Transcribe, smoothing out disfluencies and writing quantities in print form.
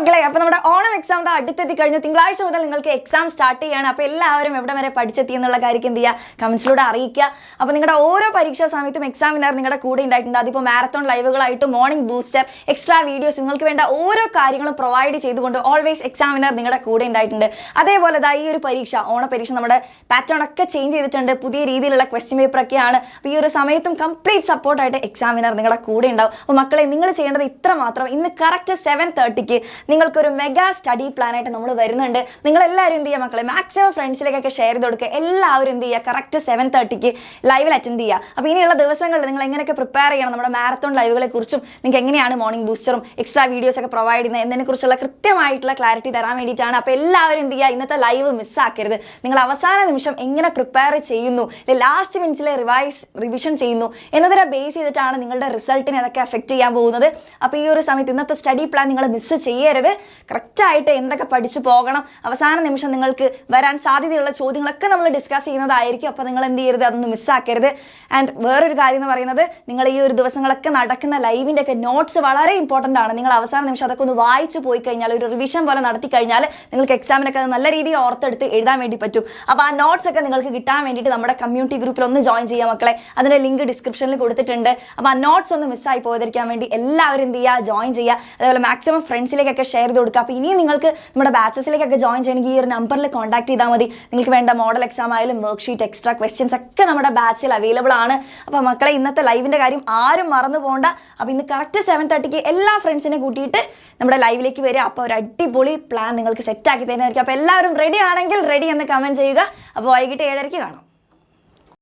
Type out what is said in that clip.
മക്കളെ, അപ്പോൾ നമ്മുടെ ഓണം എക്സാം അടുത്തെത്തി കഴിഞ്ഞു. തിങ്കളാഴ്ച മുതൽ നിങ്ങൾക്ക് എക്സാം സ്റ്റാർട്ട് ചെയ്യാണ്. അപ്പോൾ എല്ലാവരും എവിടെ വരെ പഠിച്ചെത്തി എന്നുള്ള കാര്യം എന്ത് ചെയ്യുക, കമൻസിലൂടെ അറിയിക്കുക. അപ്പോൾ നിങ്ങളുടെ ഓരോ പരീക്ഷാ സമയത്തും എക്സാമിനർ നിങ്ങളുടെ കൂടെ ഉണ്ടായിട്ടുണ്ട്. അതിപ്പോൾ മാരത്തോൺ ലൈവുകളായിട്ട് മോർണിംഗ് ബൂസ്റ്റർ, എക്സ്ട്രാ വീഡിയോസ്, നിങ്ങൾക്ക് വേണ്ട ഓരോ കാര്യങ്ങളും പ്രൊവൈഡ് ചെയ്തുകൊണ്ട് ഓൾവേസ് എക്സാമിനർ നിങ്ങളുടെ കൂടെ ഉണ്ടായിട്ടുണ്ട്. അതേപോലെ ഈ ഒരു പരീക്ഷ, ഓണപരീക്ഷ, നമ്മുടെ പാറ്റേൺ ഒക്കെ ചേഞ്ച് ചെയ്തിട്ടുണ്ട്. പുതിയ രീതിയിലുള്ള ക്വസ്റ്റ്യൻ പേപ്പർ ഒക്കെയാണ്. അപ്പോൾ ഈ ഒരു സമയത്തും കംപ്ലീറ്റ് സപ്പോർട്ടായിട്ട് എക്സാമിനർ നിങ്ങളുടെ കൂടെ ഉണ്ടാവും. അപ്പോൾ മക്കളെ, നിങ്ങൾ ചെയ്യേണ്ടത് ഇത്ര മാത്രം. ഇന്ന് കറക്റ്റ് 7:30 നിങ്ങൾക്കൊരു മെഗാ സ്റ്റഡി പ്ലാനായിട്ട് നമ്മൾ വരുന്നുണ്ട്. നിങ്ങളെല്ലാവരും എന്ത് ചെയ്യുക മക്കളെ, മാക്സിമം ഫ്രണ്ട്സിലേക്കൊക്കെ ഷെയർ ചെയ്ത് കൊടുക്കുക. എല്ലാവരും എന്ത് ചെയ്യുക, കറക്റ്റ് 7:30 ലൈവിൽ അറ്റൻഡ് ചെയ്യുക. അപ്പോൾ ഇനിയുള്ള ദിവസങ്ങളിൽ നിങ്ങൾ എങ്ങനെയൊക്കെ പ്രിപ്പയർ ചെയ്യണം, നമ്മുടെ മാരത്തോൺ ലൈവുകളെ കുറിച്ചും നിങ്ങൾക്ക് എങ്ങനെയാണ് മോർണിംഗ് ബൂസ്റ്ററും എക്സ്ട്രാ വീഡിയോസ് ഒക്കെ പ്രൊവൈഡ് ചെയ്യുന്നത് എന്നതിനെക്കുറിച്ചുള്ള കൃത്യമായിട്ടുള്ള ക്ലാരിറ്റി തരാൻ വേണ്ടിയിട്ടാണ്. അപ്പോൾ എല്ലാവരും എന്ത് ചെയ്യുക, ഇന്നത്തെ ലൈവ് മിസ്സാക്കരുത്. നിങ്ങൾ അവസാന നിമിഷം എങ്ങനെ പ്രിപ്പയർ ചെയ്യുന്നു, ലാസ്റ്റ് മിനിറ്റ്സിൽ റിവിഷൻ ചെയ്യുന്നു എന്നതിനെ ബേസ് ചെയ്തിട്ടാണ് നിങ്ങളുടെ റിസൾട്ടിനെ അതൊക്കെ എഫക്റ്റ് ചെയ്യാൻ പോകുന്നത്. അപ്പോൾ ഈ ഒരു സമയത്ത് ഇന്നത്തെ സ്റ്റഡി പ്ലാൻ നിങ്ങൾ മിസ് ചെയ്യരുത്. കറക്റ്റായിട്ട് എന്തൊക്കെ പഠിച്ചു പോകണം, അവസാന നിമിഷം നിങ്ങൾക്ക് വരാൻ സാധ്യതയുള്ള ചോദ്യങ്ങളൊക്കെ നമ്മൾ ഡിസ്കസ് ചെയ്യുന്നതായിരിക്കും. അപ്പോൾ നിങ്ങൾ എന്ത് ചെയ്യരുത്, അതൊന്നും മിസ്സാക്കരുത്. ആൻഡ് വേറൊരു കാര്യം എന്ന് പറയുന്നത്, നിങ്ങൾ ഈ ഒരു ദിവസങ്ങളൊക്കെ നടക്കുന്ന ലൈവിൻ്റെ ഒക്കെ നോട്ട്സ് വളരെ ഇമ്പോർട്ടൻ്റ് ആണ്. നിങ്ങൾ അവസാന നിമിഷം അതൊക്കെ ഒന്ന് വായിച്ചു പോയി കഴിഞ്ഞാൽ, ഒരു റിവിഷൻ പോലെ നടത്തി കഴിഞ്ഞാൽ നിങ്ങൾക്ക് എക്സാമിനൊക്കെ അത് നല്ല രീതിയിൽ ഓർത്തെടുത്ത് എഴുതാൻ വേണ്ടി പറ്റും. അപ്പോൾ ആ നോട്ട്സ് ഒക്കെ നിങ്ങൾക്ക് കിട്ടാൻ വേണ്ടിയിട്ട് നമ്മുടെ കമ്മ്യൂണിറ്റി ഗ്രൂപ്പിൽ ഒന്ന് ജോയിൻ ചെയ്യാം മക്കളെ. അതിൻ്റെ ലിങ്ക് ഡിസ്ക്രിപ്ഷനിൽ കൊടുത്തിട്ടുണ്ട്. അപ്പോൾ ആ നോട്ട്സ് ഒന്ന് മിസ്സായി പോകാതിരിക്കാൻ വേണ്ടി എല്ലാവരും എന്ത് ചെയ്യുക, ജോയിൻ ചെയ്യുക. അതേപോലെ മാക്സിമം ഫ്രണ്ട്സിലേക്കൊക്കെ ഷെയർ ചെയ്ത് കൊടുക്കുക. അപ്പോൾ ഇനിയും നിങ്ങൾക്ക് നമ്മുടെ ബാച്ചസിലേക്കൊക്കെ ജോയിൻ ചെയ്യണമെങ്കിൽ ഈ ഒരു നമ്പറിൽ കോൺടാക്ട് ചെയ്താൽ മതി. നിങ്ങൾക്ക് വേണ്ട മോഡൽ എക്സാം ആയാലും വർക്ക്ഷീറ്റ്, എക്സ്ട്രാ ക്വസ്റ്റ്യൻസ് ഒക്കെ നമ്മുടെ ബാച്ചിൽ അവൈലബിൾ ആണ്. അപ്പോൾ മക്കളെ, ഇന്നത്തെ ലൈവിൻ്റെ കാര്യം ആരും മറന്നു പോകണ്ട. അപ്പോൾ ഇന്ന് കറക്റ്റ് 7:30 എല്ലാ ഫ്രണ്ട്സിനെ കൂട്ടിയിട്ട് നമ്മുടെ ലൈവിലേക്ക് വരിക. അപ്പോൾ ഒരു അടിപൊളി പ്ലാൻ നിങ്ങൾക്ക് സെറ്റ് ആക്കി തരുന്നതായിരിക്കും. അപ്പോൾ എല്ലാവരും റെഡി ആണെങ്കിൽ റെഡി എന്ന് കമൻറ്റ് ചെയ്യുക. അപ്പോൾ വൈകിട്ട് 7:30 കാണാം.